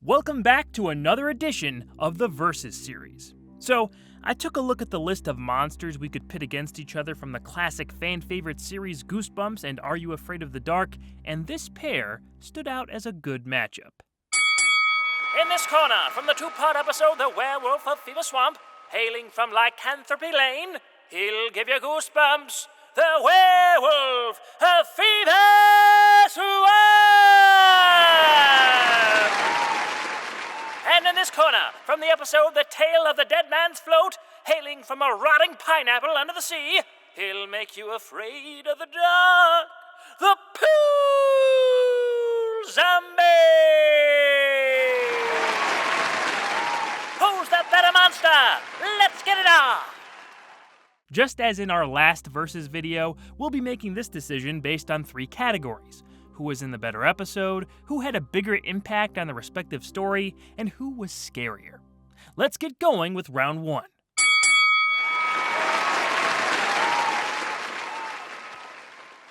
Welcome back to another edition of the Versus series. So, I took a look at the list of monsters we could pit against each other from the classic fan-favorite series Goosebumps and Are You Afraid of the Dark, and this pair stood out as a good matchup. In this corner, from the two-part episode The Werewolf of Fever Swamp, hailing from Lycanthropy Lane, he'll give you goosebumps, the Werewolf of Fever Swamp! And in this corner, from the episode The Tale of the Dead Man's Float, hailing from a rotting pineapple under the sea, he'll make you afraid of the dark, the Pool Zombie! Who's the better monster? Let's get it on! Just as in our last Versus video, we'll be making this decision based on three categories: who was in the better episode, who had a bigger impact on the respective story, and who was scarier. Let's get going with round one.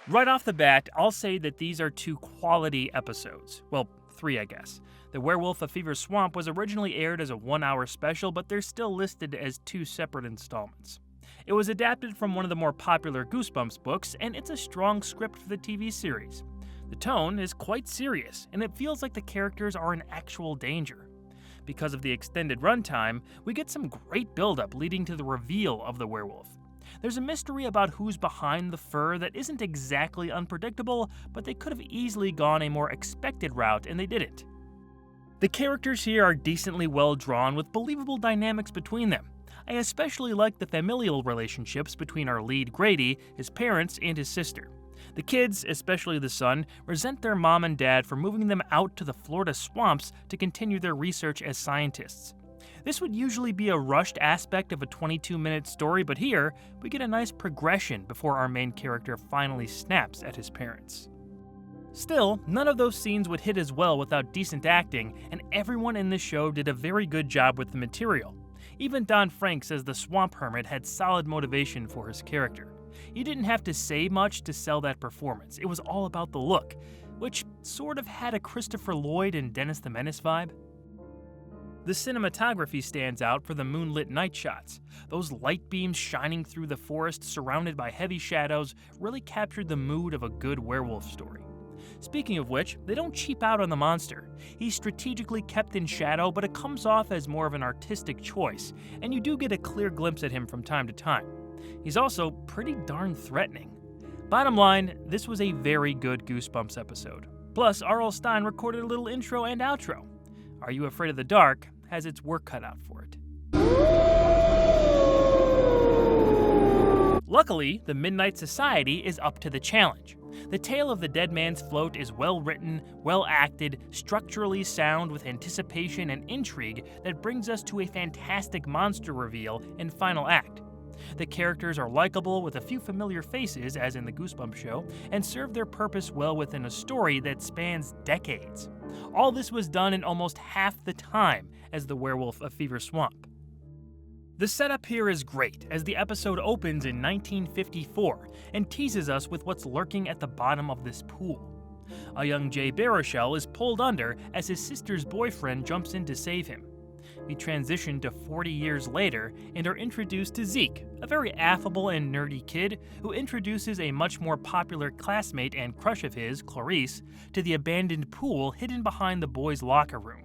Right off the bat, I'll say that these are two quality episodes. Well, three, I guess. The Werewolf of Fever Swamp was originally aired as a 1-hour special, but they're still listed as two separate installments. It was adapted from one of the more popular Goosebumps books, and it's a strong script for the TV series. The tone is quite serious, and it feels like the characters are in actual danger. Because of the extended runtime, we get some great buildup leading to the reveal of the werewolf. There's a mystery about who's behind the fur that isn't exactly unpredictable, but they could have easily gone a more expected route, and they didn't. The characters here are decently well drawn with believable dynamics between them. I especially like the familial relationships between our lead Grady, his parents, and his sister. The kids, especially the son, resent their mom and dad for moving them out to the Florida swamps to continue their research as scientists. This would usually be a rushed aspect of a 22-minute story, but here, we get a nice progression before our main character finally snaps at his parents. Still, none of those scenes would hit as well without decent acting, and everyone in this show did a very good job with the material. Even Don Frank says the Swamp Hermit had solid motivation for his character. He didn't have to say much to sell that performance. It was all about the look, which sort of had a Christopher Lloyd and Dennis the Menace vibe. The cinematography stands out for the moonlit night shots. Those light beams shining through the forest surrounded by heavy shadows really captured the mood of a good werewolf story. Speaking of which, they don't cheap out on the monster. He's strategically kept in shadow, but it comes off as more of an artistic choice, and you do get a clear glimpse at him from time to time. He's also pretty darn threatening. Bottom line, this was a very good Goosebumps episode. Plus, R.L. Stine recorded a little intro and outro. Are You Afraid of the Dark has its work cut out for it. Luckily, the Midnight Society is up to the challenge. The Tale of the Dead Man's Float is well written, well acted, structurally sound with anticipation and intrigue that brings us to a fantastic monster reveal and final act. The characters are likable with a few familiar faces, as in the Goosebumps show, and serve their purpose well within a story that spans decades. All this was done in almost half the time as The Werewolf of Fever Swamp. The setup here is great, as the episode opens in 1954 and teases us with what's lurking at the bottom of this pool. A young Jay Baruchel is pulled under as his sister's boyfriend jumps in to save him. We transition to 40 years later and are introduced to Zeke, a very affable and nerdy kid who introduces a much more popular classmate and crush of his, Clarice, to the abandoned pool hidden behind the boys' locker room.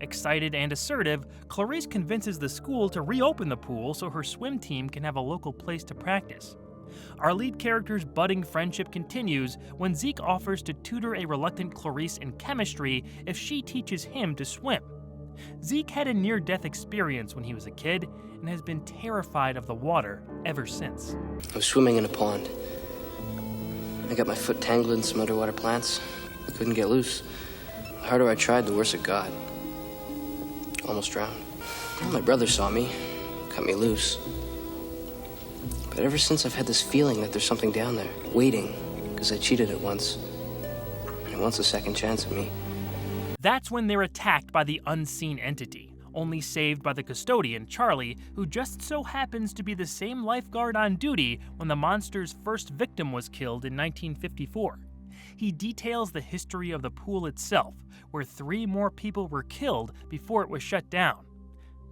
Excited and assertive, Clarice convinces the school to reopen the pool so her swim team can have a local place to practice. Our lead character's budding friendship continues when Zeke offers to tutor a reluctant Clarice in chemistry if she teaches him to swim. Zeke had a near-death experience when he was a kid and has been terrified of the water ever since. I was swimming in a pond. I got my foot tangled in some underwater plants. I couldn't get loose. The harder I tried, the worse it got. Almost drowned. Well, my brother saw me, cut me loose. But ever since, I've had this feeling that there's something down there, waiting, because I cheated it once. And it wants a second chance at me. That's when they're attacked by the unseen entity, only saved by the custodian, Charlie, who just so happens to be the same lifeguard on duty when the monster's first victim was killed in 1954. he details the history of the pool itself, where 3 more people were killed before it was shut down.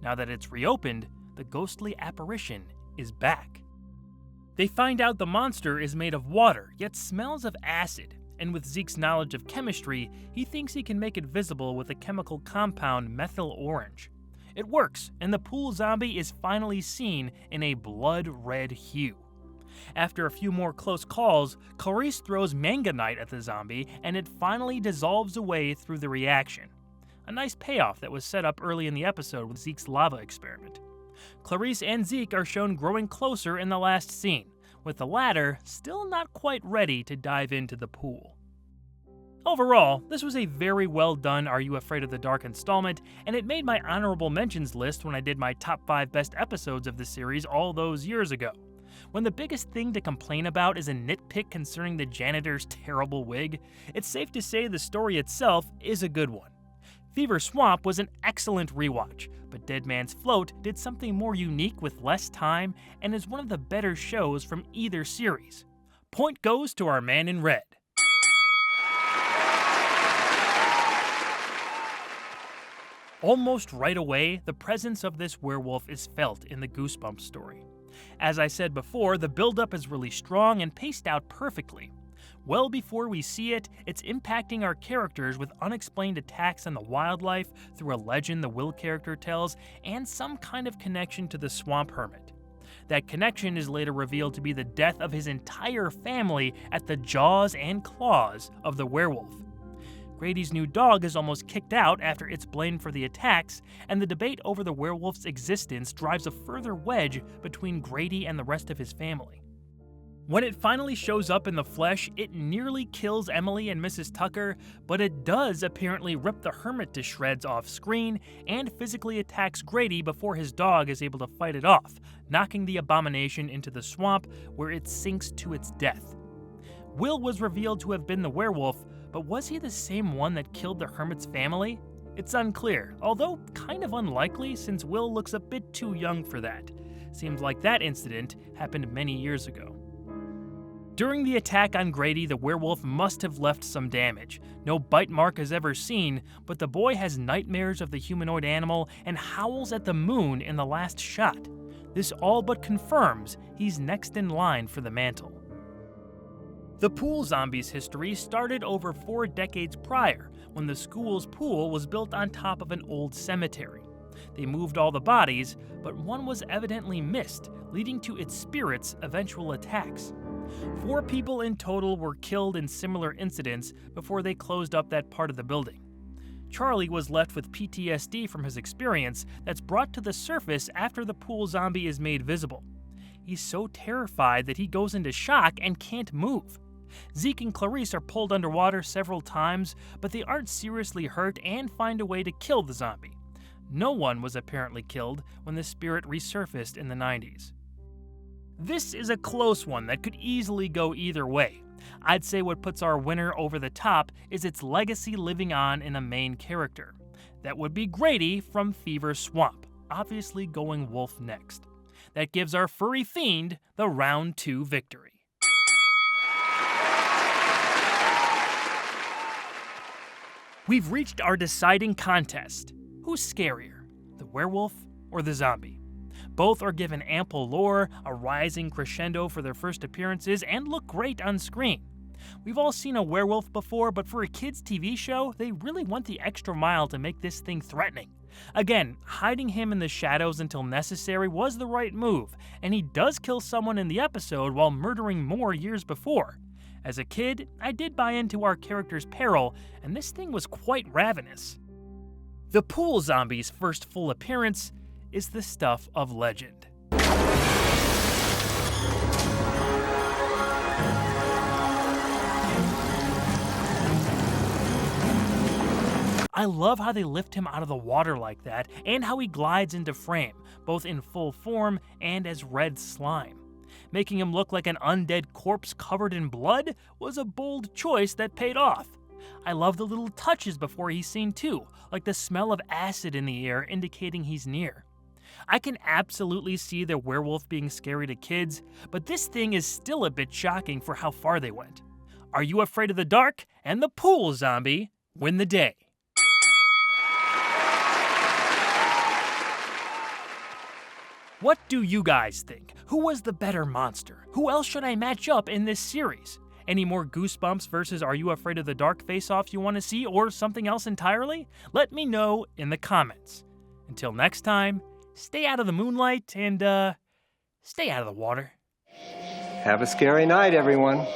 Now that it's reopened, the ghostly apparition is back. They find out the monster is made of water, yet smells of acid, and with Zeke's knowledge of chemistry, he thinks he can make it visible with the chemical compound methyl orange. It works, and the pool zombie is finally seen in a blood red hue. After a few more close calls, Clarice throws manganite at the zombie, and it finally dissolves away through the reaction. A nice payoff that was set up early in the episode with Zeke's lava experiment. Clarice and Zeke are shown growing closer in the last scene, with the latter still not quite ready to dive into the pool. Overall, this was a very well done Are You Afraid of the Dark installment, and it made my honorable mentions list when I did my top 5 best episodes of the series all those years ago. When the biggest thing to complain about is a nitpick concerning the janitor's terrible wig, it's safe to say the story itself is a good one. Fever Swamp was an excellent rewatch, but Dead Man's Float did something more unique with less time and is one of the better shows from either series. Point goes to our man in red. Almost right away, the presence of this werewolf is felt in the Goosebumps story. As I said before, the buildup is really strong and paced out perfectly. Well before we see it, it's impacting our characters with unexplained attacks on the wildlife through a legend the Will character tells and some kind of connection to the swamp hermit. That connection is later revealed to be the death of his entire family at the jaws and claws of the werewolf. Grady's new dog is almost kicked out after it's blamed for the attacks, and the debate over the werewolf's existence drives a further wedge between Grady and the rest of his family. When it finally shows up in the flesh, it nearly kills Emily and Mrs. Tucker, but it does apparently rip the hermit to shreds off screen and physically attacks Grady before his dog is able to fight it off, knocking the abomination into the swamp where it sinks to its death. Will was revealed to have been the werewolf, but was he the same one that killed the hermit's family? It's unclear, although kind of unlikely since Will looks a bit too young for that. Seems like that incident happened many years ago. During the attack on Grady, the werewolf must have left some damage. No bite mark is ever seen, but the boy has nightmares of the humanoid animal and howls at the moon in the last shot. This all but confirms he's next in line for the mantle. The pool zombies' history started over 4 decades prior, when the school's pool was built on top of an old cemetery. They moved all the bodies, but one was evidently missed, leading to its spirit's eventual attacks. 4 people in total were killed in similar incidents before they closed up that part of the building. Charlie was left with PTSD from his experience that's brought to the surface after the pool zombie is made visible. He's so terrified that he goes into shock and can't move. Zeke and Clarice are pulled underwater several times, but they aren't seriously hurt and find a way to kill the zombie. No one was apparently killed when the spirit resurfaced in the 90s. This is a close one that could easily go either way. I'd say what puts our winner over the top is its legacy living on in a main character. That would be Grady from Fever Swamp, obviously going wolf next. That gives our furry fiend the round 2 victory. We've reached our deciding contest. Who's scarier, the werewolf or the zombie? Both are given ample lore, a rising crescendo for their first appearances, and look great on screen. We've all seen a werewolf before, but for a kids' TV show, they really went the extra mile to make this thing threatening. Again, hiding him in the shadows until necessary was the right move, and he does kill someone in the episode while murdering more years before. As a kid, I did buy into our character's peril, and this thing was quite ravenous. The pool zombie's first full appearance is the stuff of legend. I love how they lift him out of the water like that, and how he glides into frame, both in full form and as red slime. Making him look like an undead corpse covered in blood was a bold choice that paid off. I love the little touches before he's seen too, like the smell of acid in the air indicating he's near. I can absolutely see the werewolf being scary to kids, but this thing is still a bit shocking for how far they went. Are You Afraid of the Dark and the Pool Zombie win the day. What do you guys think? Who was the better monster? Who else should I match up in this series? Any more Goosebumps versus Are You Afraid of the Dark face-offs you want to see, or something else entirely? Let me know in the comments. Until next time, stay out of the moonlight and, stay out of the water. Have a scary night, everyone.